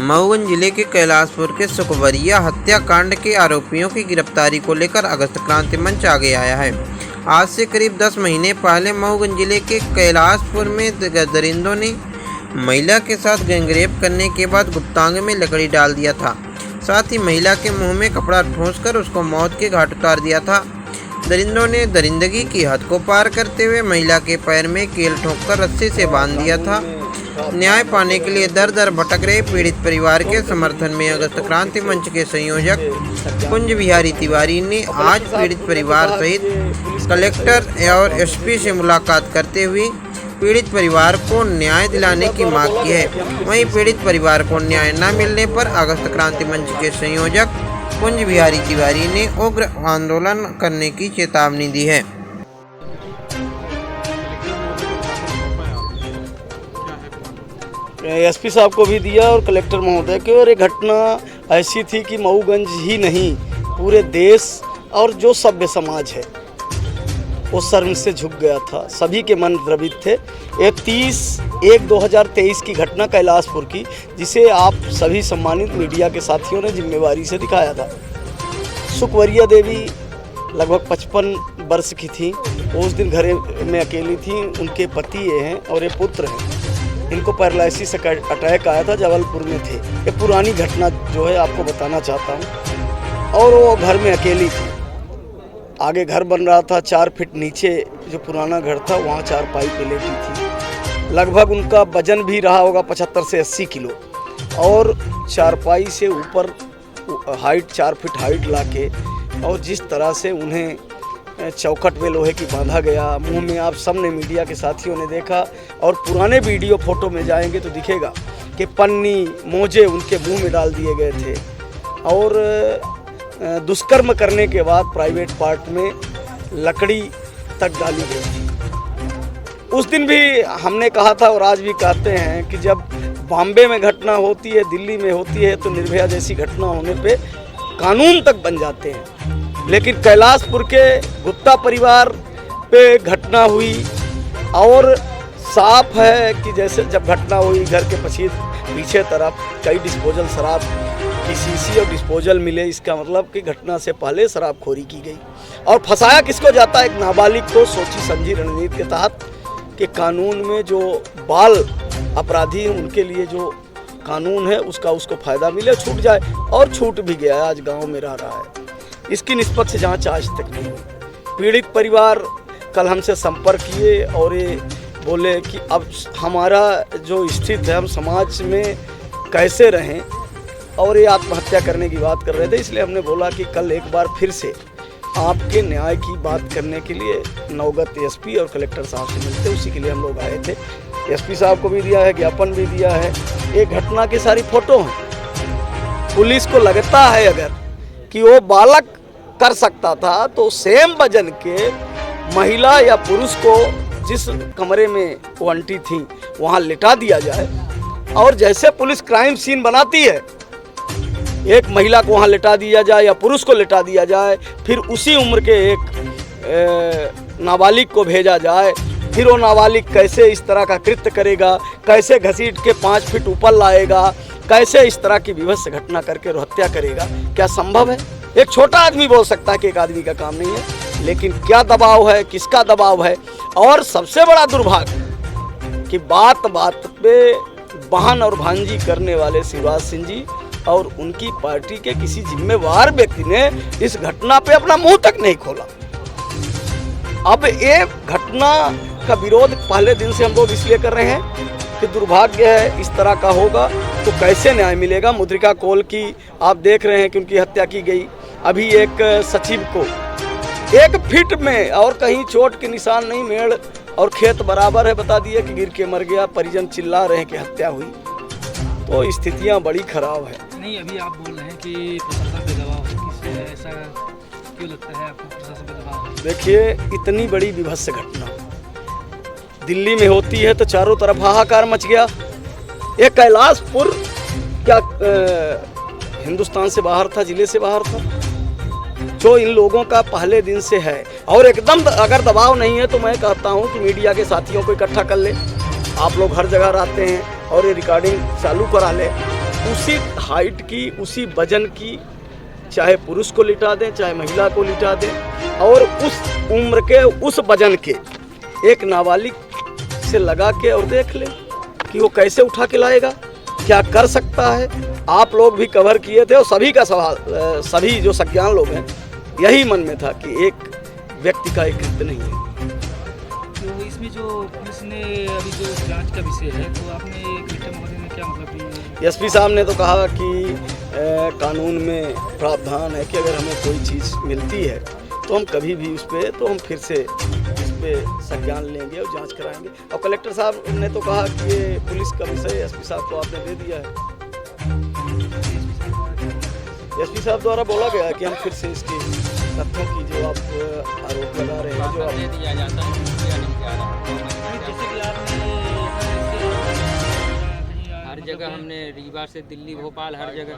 मऊगंज जिले के कैलाशपुर के सुखवरिया हत्याकांड के आरोपियों की गिरफ्तारी को लेकर अगस्त क्रांति मंच आगे आया है। आज से करीब 10 महीने पहले मऊगंज जिले के कैलाशपुर में दरिंदों ने महिला के साथ गैंगरेप करने के बाद गुप्तांग में लकड़ी डाल दिया था। साथ ही महिला के मुंह में कपड़ा ठूंसकर उसको मौत के घाट उतार दिया था। दरिंदों ने दरिंदगी की हद को पार करते हुए महिला के पैर में कील ठोंककर रस्सी से बांध दिया था। न्याय पाने के लिए दर दर भटक रहे पीड़ित परिवार के समर्थन में अगस्त क्रांति मंच के संयोजक कुंज बिहारी तिवारी ने आज पीड़ित परिवार सहित कलेक्टर और एसपी से मुलाकात करते हुए पीड़ित परिवार को न्याय दिलाने की मांग की है। वहीं पीड़ित परिवार को न्याय न मिलने पर अगस्त क्रांति मंच के संयोजक कुंज बिहारी तिवारी ने उग्र आंदोलन करने की चेतावनी दी है। एसपी साहब को भी दिया और कलेक्टर महोदय को। और ये घटना ऐसी थी कि मऊगंज ही नहीं पूरे देश और जो सभ्य समाज है वो शर्म से झुक गया था। सभी के मन द्रवित थे। ये 30/1/2023 की घटना कैलाशपुर की, जिसे आप सभी सम्मानित मीडिया के साथियों ने जिम्मेवारी से दिखाया था। सुखवरिया देवी लगभग 55 वर्ष की थी। उस दिन घर में अकेली थी। उनके पति ये हैं और ये पुत्र हैं। इनको पैरालिसिस अटैक आया था, जबलपुर में थे। ये पुरानी घटना जो है आपको बताना चाहता हूँ। और वो घर में अकेली थी। आगे घर बन रहा था, 4 फीट नीचे जो पुराना घर था वहाँ चारपाई पे लेटी थी। लगभग उनका वजन भी रहा होगा 75 से 80 किलो। और चारपाई से ऊपर हाइट 4 फीट हाइट लाके और जिस तरह से उन्हें चौखट में लोहे की बांधा गया, मुंह में आप सबने मीडिया के साथियों ने देखा और पुराने वीडियो फोटो में जाएंगे तो दिखेगा कि पन्नी मोजे उनके मुंह में डाल दिए गए थे। और दुष्कर्म करने के बाद प्राइवेट पार्ट में लकड़ी तक डाली गई थी। उस दिन भी हमने कहा था और आज भी कहते हैं कि जब बॉम्बे में घटना होती है, दिल्ली में होती है, तो निर्भया जैसी घटना होने पे कानून तक बन जाते हैं। लेकिन कैलाशपुर के गुप्ता परिवार पे घटना हुई और साफ है कि जैसे जब घटना हुई घर के पीछे तरफ कई डिस्पोजल शराब की शीशी और डिस्पोजल मिले। इसका मतलब कि घटना से पहले शराबखोरी की गई। और फंसाया किसको जाता है? एक नाबालिग को सोची समझी रणनीति के तहत कि कानून में जो बाल अपराधी हैं उनके लिए जो कानून है उसको फ़ायदा मिले, छूट जाए। और छूट भी गया, आज गाँव में रह रहा है। इसकी निष्पक्ष जांच आज तक नहीं हुई। पीड़ित परिवार कल हमसे संपर्क किए और ये बोले कि अब हमारा जो स्थिति है, हम समाज में कैसे रहें, और ये आत्महत्या करने की बात कर रहे थे। इसलिए हमने बोला कि कल एक बार फिर से आपके न्याय की बात करने के लिए नवगत एसपी और कलेक्टर साहब से मिलते, उसी के लिए हम लोग आए थे। एसपी साहब को भी दिया है, ज्ञापन भी दिया है। एक घटना की सारी फोटो हैं। पुलिस को लगता है अगर कि वो बालक कर सकता था तो सेम वजन के महिला या पुरुष को जिस कमरे में वो आंटी थी वहाँ लिटा दिया जाए। और जैसे पुलिस क्राइम सीन बनाती है, एक महिला को वहाँ लिटा दिया जाए या पुरुष को लिटा दिया जाए, फिर उसी उम्र के एक नाबालिग को भेजा जाए। फिर वो नाबालिग कैसे इस तरह का कृत्य करेगा, कैसे घसीट के 5 फीट ऊपर लाएगा, कैसे इस तरह की विभत्स घटना करके हत्या करेगा? क्या संभव है? एक छोटा आदमी बोल सकता है कि एक आदमी का काम नहीं है, लेकिन क्या दबाव है, किसका दबाव है? और सबसे बड़ा दुर्भाग्य कि बात बात पे बहन और भांजी करने वाले शिवराज सिंह जी और उनकी पार्टी के किसी जिम्मेवार व्यक्ति ने इस घटना पे अपना मुंह तक नहीं खोला। अब ये घटना का विरोध पहले दिन से हम लोग इसलिए कर रहे हैं कि दुर्भाग्य है इस तरह का होगा तो कैसे न्याय मिलेगा। मुद्रिका कोल की आप देख रहे हैं कि उनकी हत्या की गई। अभी एक सचिव को 1 फीट में और कहीं चोट के निशान नहीं, मेड़ और खेत बराबर है, बता दिया कि गिर के मर गया। परिजन चिल्ला रहे हैं कि हत्या हुई। तो स्थितियां बड़ी खराब है। नहीं, अभी आप बोल रहे हैं कि प्रशासन पे दबाव है, ऐसा क्यों लगता है आपको प्रशासन पे दबाव है? देखिए, इतनी बड़ी विभत्स घटना दिल्ली में होती है तो चारों तरफ हाहाकार मच गया। ये कैलाशपुर क्या हिंदुस्तान से बाहर था, जिले से बाहर था? जो इन लोगों का पहले दिन से है। और एकदम अगर दबाव नहीं है तो मैं कहता हूं कि मीडिया के साथियों को इकट्ठा कर ले। आप लोग हर जगह रहते हैं और ये रिकॉर्डिंग चालू करा ले उसी हाइट की, उसी वजन की, चाहे पुरुष को लिटा दें चाहे महिला को लिटा दें, और उस उम्र के उस वजन के एक नाबालिग से लगा के और देख लें कि वो कैसे उठा के लाएगा, क्या कर सकता है। आप लोग भी कवर किए थे और सभी का सवाल, सभी जो सज्ञान लोग हैं, यही मन में था कि एक व्यक्ति का एक कृत्य नहीं है। तो इसमें जो पुलिस ने अभी जो जांच का विषय है, तो आपने कलेक्टर महोदय ने क्या मतलब कि एसपी साहब ने तो कहा कि कानून में प्रावधान है कि अगर हमें कोई चीज़ मिलती है तो हम कभी भी उस पर, तो हम फिर से उस पर संज्ञान लेंगे और जांच कराएंगे। और कलेक्टर साहब ने तो कहा कि ये पुलिस का विषय एसपी साहब को आपने दे दिया है। एसपी साहब द्वारा बोला गया है कि हम फिर से इसके तथ्यों की जो आप आरोप लगा रहे हैं, जो आप दिया जाता है जैसे कि आपने हर जगह हमने रीवा से दिल्ली भोपाल हर जगह